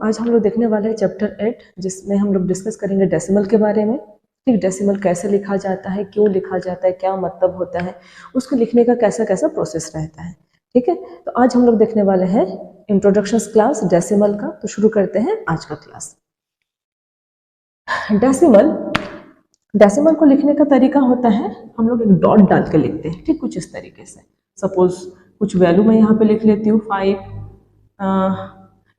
आज हम लोग देखने वाले हैं चैप्टर 8, जिसमें हम लोग डिस्कस करेंगे डेसिमल के बारे में। ठीक, डेसिमल कैसे लिखा जाता है, क्यों लिखा जाता है, क्या मतलब होता है, उसको लिखने का कैसा कैसा प्रोसेस रहता है। ठीक है, तो आज हम लोग देखने वाले हैं इंट्रोडक्शन क्लास डेसिमल का। तो शुरू करते हैं आज का क्लास। डेसिमल को लिखने का तरीका होता है, हम लोग एक डॉट डाल के लिखते हैं। ठीक, कुछ इस तरीके से। सपोज कुछ वैल्यू मैं यहाँ पे लिख लेती हूँ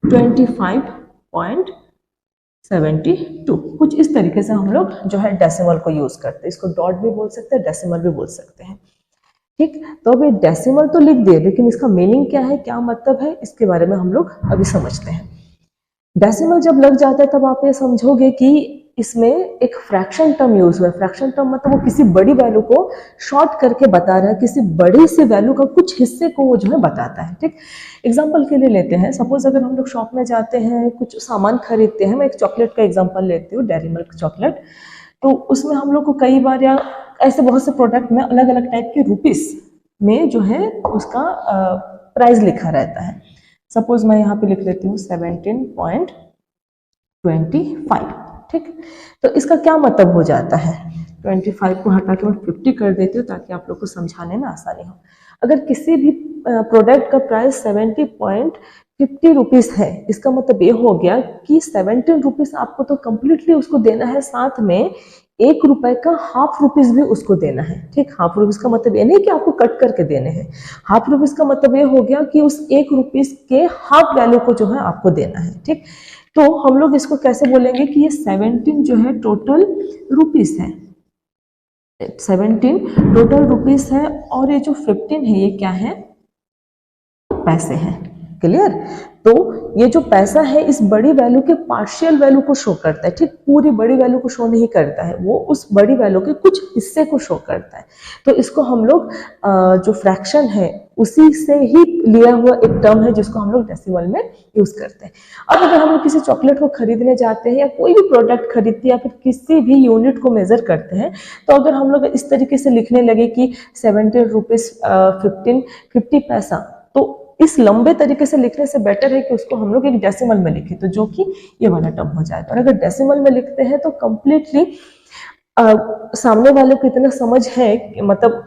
25.72, कुछ इस तरीके से हम लोग जो है डेसिमल को यूज करते हैं। इसको डॉट भी बोल सकते हैं, डेसिमल भी बोल सकते हैं। ठीक, तो अभी डेसिमल तो लिख दिए, लेकिन इसका मीनिंग क्या है, क्या मतलब है, इसके बारे में हम लोग अभी समझते हैं। डेसिमल जब लग जाता है तब आप ये समझोगे कि इसमें एक फ्रैक्शन टर्म यूज हुआ है। फ्रैक्शन टर्म मतलब वो किसी बड़ी वैल्यू को शॉर्ट करके बता रहा है, किसी बड़ी सी वैल्यू का कुछ हिस्से को वो जो है बताता है। ठीक, एग्जांपल के लिए लेते हैं, सपोज अगर हम लोग शॉप में जाते हैं, कुछ सामान खरीदते हैं। मैं एक चॉकलेट का एग्जांपल लेती हूँ, डेयरी मिल्क चॉकलेट। तो उसमें हम लोग को कई बार या ऐसे बहुत से प्रोडक्ट में अलग अलग टाइप के रुपीस में जो है उसका प्राइस लिखा रहता है। सपोज मैं यहाँ पे लिख लेती हूँ 17.25। ठीक, तो इसका क्या मतलब हो जाता है, 25 को हटा के मैं 50 कर देती हूँ ताकि आप लोग को समझाने में आसानी हो। अगर किसी भी प्रोडक्ट का प्राइस 70.50 रुपीस है, इसका मतलब ये हो गया कि 17 रुपीस आपको तो कंप्लीटली उसको देना है, साथ में 1 रुपए का हाफ रुपीस भी उसको देना है। ठीक, हाफ रुपीस का मतलब ये नहीं कि आपको कट करके देने हैं। हाफ रुपीस का मतलब ये हो गया कि उस 1 रुपीस के हाफ वैल्यू को जो है आपको देना है। ठीक, तो हम लोग इसको कैसे बोलेंगे कि ये 17 जो है टोटल रुपीस है, 17 टोटल रुपीस है, और ये जो 15 है ये क्या है, पैसे हैं। क्लियर? तो ये जो पैसा है इस बड़ी वैल्यू के पार्शियल वैल्यू को शो करता है। ठीक, पूरी बड़ी वैल्यू को शो नहीं करता है, वो उस बड़ी वैल्यू के कुछ हिस्से को शो करता है। तो इसको हम लोग जो फ्रैक्शन है उसी से ही लिया हुआ एक टर्म है, जिसको हम लोग डेसिमल में यूज करते हैं। अब अगर हम लोग किसी चॉकलेट को खरीदने जाते हैं या कोई भी प्रोडक्ट खरीदते हैं या फिर किसी भी यूनिट को मेजर करते हैं, तो अगर हम लोग इस तरीके से लिखने लगे कि 17 रुपीज 50 पैसा, तो इस लंबे तरीके से लिखने से बेटर है कि उसको हम लोग एक डेसिमल में लिखें, तो जो कि ये वाला टर्म हो जाएगा। और अगर डेसिमल में लिखते हैं तो कंप्लीटली सामने वाले को इतना समझ है, मतलब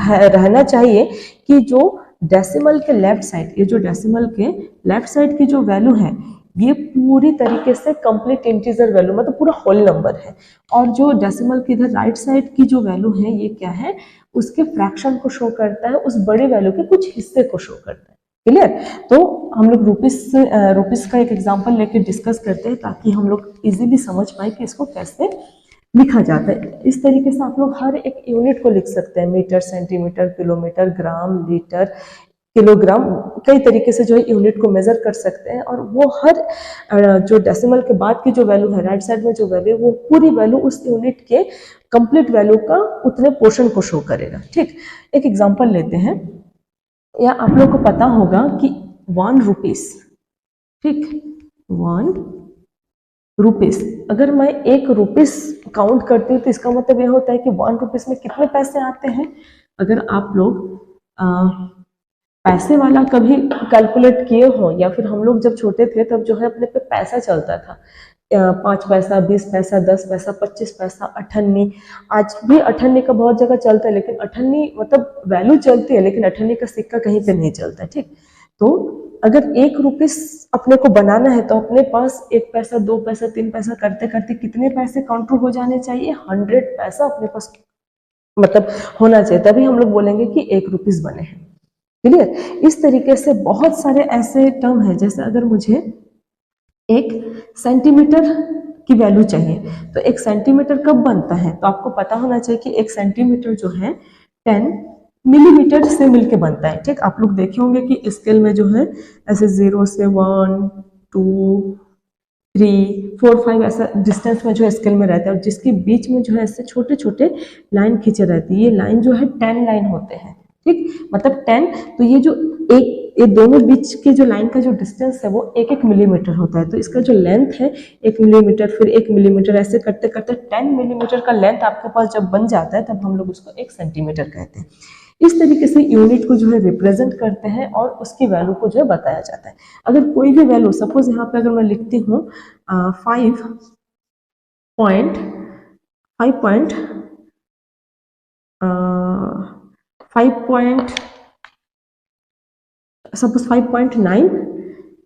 रहना चाहिए कि जो डेसिमल के लेफ्ट साइड, ये जो डेसिमल के लेफ्ट साइड की जो वैल्यू है ये पूरी तरीके से कंप्लीट इंटीजर वैल्यू, मतलब पूरा होल नंबर है। और जो डेसिमल की इधर राइट साइड की जो वैल्यू है ये क्या है, उसके फ्रैक्शन को शो करता है, उस बड़ी वैल्यू के कुछ हिस्से को शो करता है। क्लियर? तो हम लोग रुपीस का एक एग्जांपल लेके डिस्कस करते हैं ताकि हम लोग इजीली समझ पाए कि इसको कैसे लिखा जाता है। इस तरीके से आप लोग हर एक यूनिट को लिख सकते हैं, मीटर, सेंटीमीटर, किलोमीटर, ग्राम, लीटर, किलोग्राम, कई तरीके से जो है यूनिट को मेजर कर सकते हैं। और वो हर जो डेसिमल के बाद की जो वैल्यू है, राइट साइड में जो वैल्यू, वो पूरी वैल्यू उस यूनिट के कंप्लीट वैल्यू का उतने पोर्शन को शो करेगा। ठीक, एक एग्जांपल लेते हैं, या आप लोग को पता होगा कि 1 रुपीस, ठीक, 1 रुपीस, अगर मैं 1 रुपीस काउंट करती हूँ तो इसका मतलब ये होता है कि 1 रुपीस में कितने पैसे आते हैं। अगर आप लोग पैसे वाला कभी कैलकुलेट किए हो, या फिर हम लोग जब छोटे थे तब जो है अपने पे पैसा चलता था, 5 पैसा, 20 पैसा, 10 पैसा, 25 पैसा, अठन्नी। आज भी अठन्नी का बहुत जगह चलता है, लेकिन अठन्नी मतलब वैल्यू चलती है, लेकिन अठन्नी का सिक्का कहीं पे नहीं चलता है। ठीक, तो अगर 1 रुपीस अपने को बनाना है तो अपने पास 1 पैसा, 2 पैसा, 3 पैसा करते करते कितने पैसे काउंटर हो जाने चाहिए, 100 पैसा अपने पास मतलब होना चाहिए, तभी हम लोग बोलेंगे कि 1 रुपीस बने हैं। क्लियर? इस तरीके से बहुत सारे ऐसे टर्म है, जैसे अगर मुझे 1 सेंटीमीटर की वैल्यू चाहिए, तो 1 सेंटीमीटर कब बनता है, तो आपको पता होना चाहिए कि 1 सेंटीमीटर जो है 10 मिलीमीटर से मिलके बनता है। ठीक, आप लोग देखे होंगे कि स्केल में जो है ऐसे 0 से 1, 2, 3, 4, 5 ऐसा डिस्टेंस में जो है स्केल में रहता है, और जिसके बीच में जो है ऐसे छोटे छोटे लाइन खींचे रहती है, ये लाइन जो है 10 लाइन होते हैं। ठीक, मतलब 10, तो ये जो ये दोनों बीच के जो लाइन का जो डिस्टेंस है वो 1-1 मिलीमीटर होता है। तो इसका जो लेंथ है 1 मिलीमीटर, फिर 1 मिलीमीटर, ऐसे करते करते 10 मिलीमीटर का लेंथ आपके पास जब बन जाता है तब हम लोग उसको 1 सेंटीमीटर कहते हैं। इस तरीके से यूनिट को जो है रिप्रेजेंट करते हैं और उसकी वैल्यू को जो है बताया जाता है। अगर कोई भी वैल्यू, सपोज यहाँ पे अगर मैं लिखती हूँ 5.9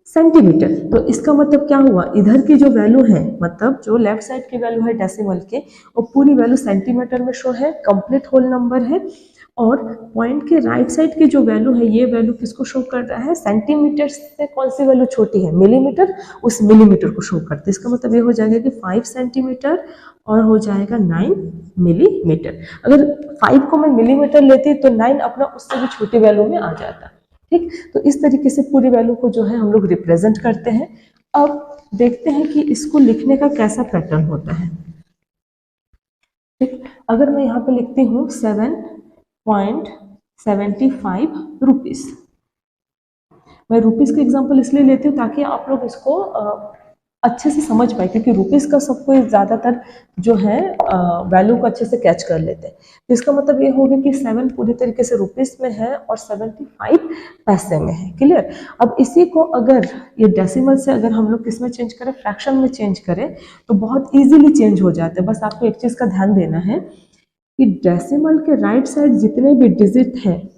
सेंटीमीटर, तो इसका मतलब क्या हुआ, इधर की जो वैल्यू है, मतलब जो लेफ्ट साइड की वैल्यू है डेसिमल के, वो पूरी वैल्यू सेंटीमीटर में शो है, कंप्लीट होल नंबर है। और पॉइंट के राइट साइड की जो वैल्यू है, ये वैल्यू किसको शो कर रहा है, सेंटीमीटर से कौन सी वैल्यू छोटी है, मिलीमीटर, उस मिलीमीटर को शो करते हैं। इसका मतलब ये हो जाएगा कि 5 सेंटीमीटर और हो जाएगा 9 मिलीमीटर। अगर 5 को मैं मिलीमीटर लेती तो 9 अपना उससे भी छोटी वैल्यू में आ जाता। ठीक, तो इस तरीके से पूरी वैल्यू को जो है हम लोग रिप्रेजेंट करते हैं। अब देखते हैं कि इसको लिखने का कैसा पैटर्न होता है। ठीक, अगर मैं यहाँ पे लिखती हूँ 7.75 रुपीस, मैं रुपीस का एग्जांपल इसलिए लेती हूँ ताकि आप लोग इसको अच्छे से समझ पाए, क्योंकि रुपीस का सबको ज़्यादातर जो है वैल्यू को अच्छे से कैच कर लेते हैं। तो इसका मतलब ये होगा कि 7 पूरी तरीके से रुपीस में है और 75 पैसे में है। क्लियर। अब इसी को अगर ये डेसिमल से अगर हम लोग किस में चेंज करें, फ्रैक्शन में चेंज करें, तो बहुत ईजिली चेंज हो जाते हैं। बस आपको एक चीज़ का ध्यान देना है कि डेसिमल के राइट साइड जितने भी डिजिट हैं,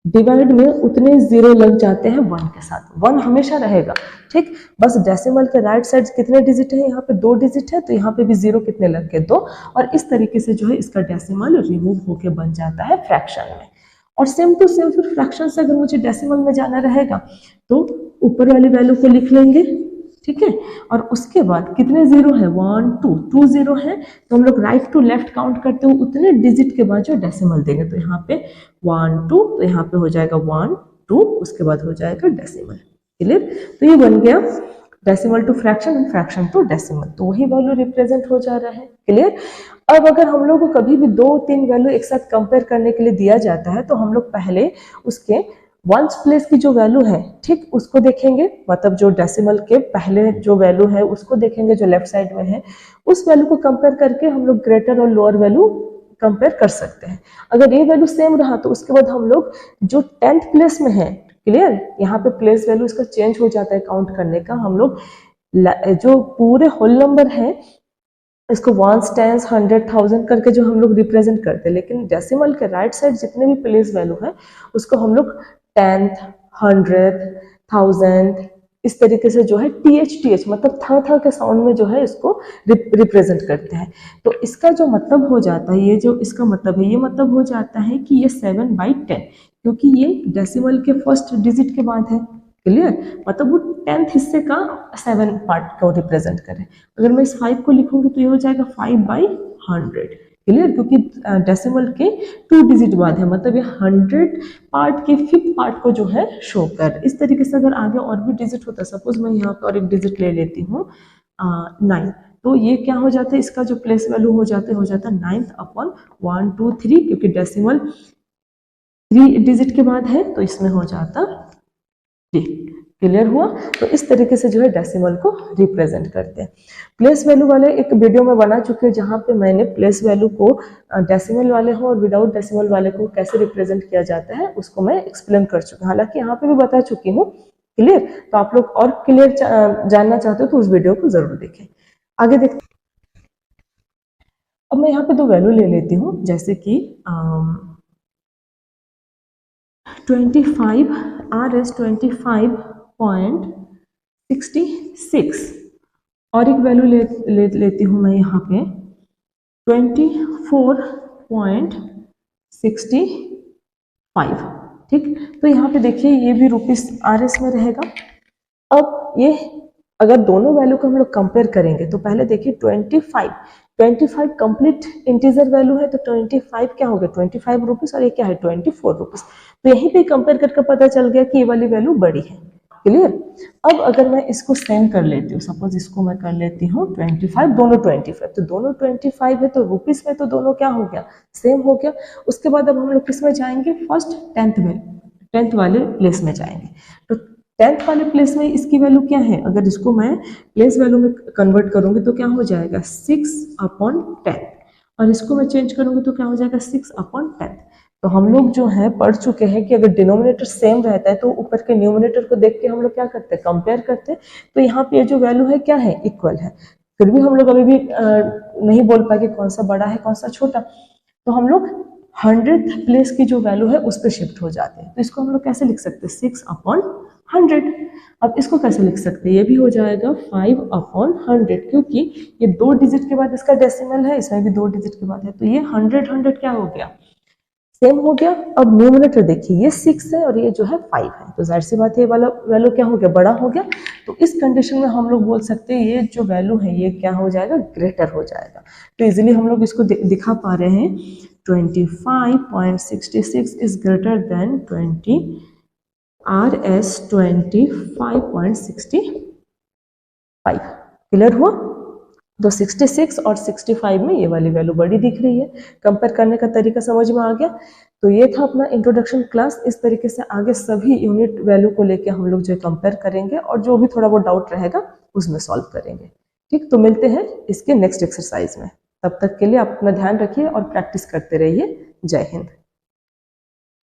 डिवाइड में उतने जीरो लग जाते हैं 1 के साथ, 1 हमेशा रहेगा। ठीक, बस डेसिमल के राइट साइड कितने डिजिट है, यहाँ पे 2 डिजिट है, तो यहाँ पे भी जीरो कितने लग के 2, और इस तरीके से जो है इसका डेसिमल रिमूव होके बन जाता है फ्रैक्शन में। और सेम टू सेम फिर फ्रैक्शन से अगर मुझे डेसिमल में जाना रहेगा तो ऊपर वाली वैल्यू को लिख लेंगे। ठीक है, और उसके बाद कितने जीरो है, 1 2 जीरो है, तो हम लोग राइट टू लेफ्ट काउंट करते हुए उतने डिजिट के बाद जो डेसिमल देंगे। तो यहाँ पे 1 2, तो यहाँ पे हो जाएगा 1 2, उसके बाद हो जाएगा डेसिमल। क्लियर। तो ये बन गया decimal to fraction and fraction to decimal, तो वही वैल्यू रिप्रेजेंट हो जा रहा है। क्लियर। अब अगर हम लोग को कभी भी 2-3 वैल्यू एक साथ कंपेयर करने के लिए दिया जाता है, तो हम लोग पहले उसके वंस प्लेस की जो वैल्यू है, ठीक, उसको देखेंगे, मतलब जो डेसिमल के पहले जो वैल्यू है उसको देखेंगे जो लेफ्ट साइड में है, उस वैल्यू को कंपेयर करके हम लोग ग्रेटर और लोअर वैल्यू कंपेयर कर सकते हैं। अगर ये वैल्यू सेम रहा तो उसके बाद हम लोग जो 10th प्लेस में है, क्लियर, यहाँ पे प्लेस वैल्यू इसका चेंज हो जाता है काउंट करने का। हम लोग जो पूरे होल नंबर है इसको 1s 10s 100 1000 करके जो हम लोग रिप्रेजेंट करते हैं, लेकिन डेसिमल के राइट साइड जितने भी प्लेस वैल्यू है उसको हम लोग 10th 100th 1000 इस तरीके से जो है th मतलब था के साउंड में जो है इसको रिप्रेजेंट करते हैं। तो इसका जो मतलब हो जाता है, ये जो इसका मतलब है, ये मतलब हो जाता है कि ये 7/10, क्योंकि ये डेसिमल के फर्स्ट डिजिट के बाद है। क्लियर, मतलब वो 10th हिस्से का 7 पार्ट को रिप्रेजेंट करे। अगर मैं इस 5 को लिखूंगी तो ये हो जाएगा 5/100। क्लियर, क्योंकि डेसिमल के 2 डिजिट बाद है, मतलब ये 100 पार्ट के 5th पार्ट को जो है शो कर। इस तरीके से अगर आगे और भी डिजिट होता, सपोज मैं यहाँ पर और एक डिजिट ले लेती हूँ 9, तो ये क्या हो जाता है, इसका जो प्लेस वैल्यू हो जाता है 9/1 2 3, क्योंकि डेसिमल 3 डिजिट के बाद है तो इसमें हो जाता 3। क्लियर हुआ। तो इस तरीके से जो है डेसिमल को रिप्रेजेंट करते हैं। प्लेस वैल्यू वाले एक वीडियो में बना चुके हैं जहां पे मैंने प्लेस वैल्यू को डेसिमल वाले हो और विदाउट डेसिमल वाले को कैसे रिप्रेजेंट किया जाता है उसको मैं एक्सप्लेन कर चुकी हूँ, हालांकि यहाँ पे भी बता चुकी हूँ। क्लियर, तो आप लोग और क्लियर जानना चाहते हो तो उस वीडियो को जरूर देखें। आगे देखते, अब मैं यहाँ पे 2 वैल्यू ले लेती हूँ, जैसे कि 25 RS 25.66 और एक वैल्यू लेती हूँ मैं यहाँ पे 24.65। ठीक, तो यहाँ पे देखिए ये भी रुपीस RS में रहेगा। अब ये अगर दोनों वैल्यू को हम लोग कंपेयर करेंगे तो पहले देखिए 25 कंप्लीट इंटीजर वैल्यू है, तो 25 क्या हो गया, 25 रुपीस, और ये क्या है 24 रुपीस। तो यहीं पे कंपेयर करके पता चल गया कि ये वाली वैल्यू बड़ी है। क्लियर। अब अगर मैं इसको सेम कर लेती हूँ, सपोज इसको मैं कर लेती हूँ 25, दोनों 25, तो दोनों 25 है तो रुपीस में तो दोनों क्या हो गया, सेम हो गया। उसके बाद अब हम लोग किस में जाएंगे, फर्स्ट 10th वाले प्लेस में जाएंगे। तो 10th वाले प्लेस में इसकी वैल्यू क्या है, अगर इसको मैं प्लेस वैल्यू में कन्वर्ट करूंगी तो क्या हो जाएगा 6/10, और इसको मैं चेंज करूंगी तो क्या हो जाएगा 6/10। तो हम लोग जो है पढ़ चुके हैं कि अगर डिनोमिनेटर सेम रहता है तो ऊपर के न्यूमिनेटर को देख के हम लोग क्या करते हैं, कंपेयर करते हैं। तो यहाँ पे ये जो वैल्यू है क्या है, इक्वल है। फिर भी हम लोग अभी भी नहीं बोल पाए कि कौन सा बड़ा है कौन सा छोटा, तो हम लोग 100th प्लेस की जो वैल्यू है उस पर शिफ्ट हो जाते हैं। तो इसको हम लोग कैसे लिख सकते हैं, 6/100। अब इसको कैसे लिख सकते हैं, ये भी हो जाएगा 5/100, क्योंकि ये 2 डिजिट के बाद इसका डेसिमल है, इसमें भी 2 डिजिट के बाद है, तो ये 100 क्या हो गया, सेम हो गया। अब न्यूमरेटर देखिए, ये 6 है और ये जो है 5 है, तो जाहिर सी बात है ये वाला वैल्यू क्या हो गया, बड़ा हो गया। तो इस कंडीशन में हम लोग बोल सकते हैं ये जो वैल्यू है ये क्या हो जाएगा, ग्रेटर हो जाएगा। तो इजीली हम लोग इसको दिखा पा रहे हैं 25.66 is greater than 20 RS 25.65। Clear हुआ। तो 66 और 65 में ये वाली वैल्यू बड़ी दिख रही है। कंपेयर करने का तरीका समझ में आ गया। तो ये था अपना इंट्रोडक्शन क्लास। इस तरीके से आगे सभी यूनिट वैल्यू को लेके हम लोग जो कंपेयर करेंगे और जो भी थोड़ा बहुत डाउट रहेगा उसमें सॉल्व करेंगे। ठीक, तो मिलते हैं इसके नेक्स्ट एक्सरसाइज में। तब तक के लिए आप अपना ध्यान रखिए और प्रैक्टिस करते रहिए। जय हिंद।